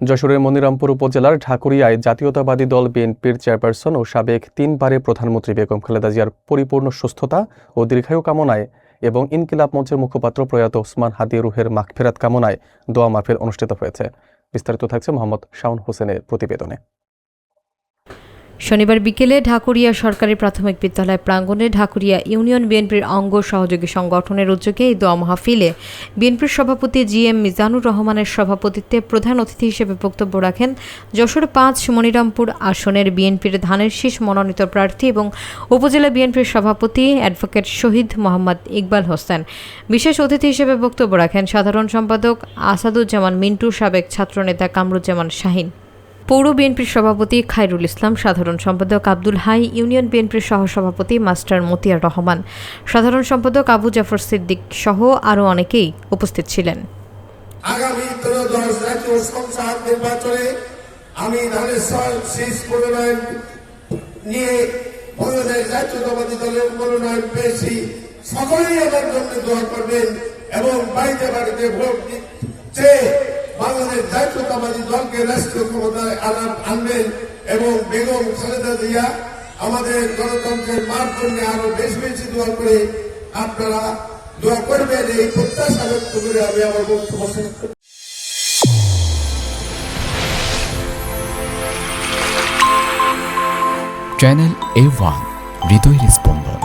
যশোরের মনিরামপুর উপজেলার ঢাকুরিয়ায় জাতীয়তাবাদী দল বিএনপির চেয়ারপারসন ও সাবেক 3 বারের প্রধানমন্ত্রী বেগম খালেদা জিয়ার পরিপূর্ণ সুস্থতা ও দীর্ঘায়ু কামনায় এবং ইনকিলাব মঞ্চের মুখপাত্র প্রয়াত ওসমান হাদি রুহের মাগফিরাত কামনায় দোয়া মাহফিল অনুষ্ঠিত হয়েছে। বিস্তারিত থাকছে মোহাম্মদ শাওন হোসেনের প্রতিবেদনে। শনিবার বিকেলে ঢাকুরিয়া সরকারি প্রাথমিক বিদ্যালয় প্রাঙ্গণে ঢাকুরিয়া ইউনিয়ন বিএনপির অঙ্গ সহযোগী সংগঠনের উদ্যোগে এই দোয়া মাহফিলে বিএনপির সভাপতি জিএম মিজানুর রহমানের সভাপতিত্বে প্রধান অতিথি হিসেবে বক্তব্য রাখেন যশোর 5 মনিরামপুর আসনের বিএনপির ধানের শীষ মনোনীত প্রার্থী এবং উপজেলা বিএনপির সভাপতি অ্যাডভোকেট শহীদ মোহাম্মদ ইকবাল হোসেন। বিশেষ অতিথি হিসেবে বক্তব্য রাখেন সাধারণ সম্পাদক আসাদুজ্জামান মিন্টু, সাবেক ছাত্রনেতা কামরুজ্জামান শাহিন, পৌর বিএনপির সভাপতি খায়রুল ইসলাম, সাধারণ সম্পাদক আব্দুল হাই, ইউনিয়ন বিএনপির সহসভাপতি মাস্টার মতিয়ার রহমান, সাধারণ সম্পাদক আবু জাফর সিদ্দিক সহ আরও অনেকেই উপস্থিত ছিলেন। আগামী ত্রয়োদশ জাতীয় সংসদ নির্বাচনে আমি ধানের শীষ মনোনয়ন নিয়ে বাংলাদেশ জাতীয়তাবাদী দলের মনোনয়ন পেয়েছি। সকলেই আমার জন্য দোয়া করবেন এবং বাড়িতে বাড়িতে ভোট দিচ্ছে বাংলাদেশ জাতীয়তাবাদী দলকে রাষ্ট্রীয় ক্ষমতায় আনবেন এবং বেগম খালেদা জিয়া আমাদের গণতন্ত্রের মার জন্য আরো বেশি বেশি দোয়া করে আপনারা দোয়া করবেন, এই প্রত্যাশা ব্যক্ত করে আমি আমার বক্তব্য শেষ করি। চ্যানেল A1 হৃদয়ের স্পন্দন।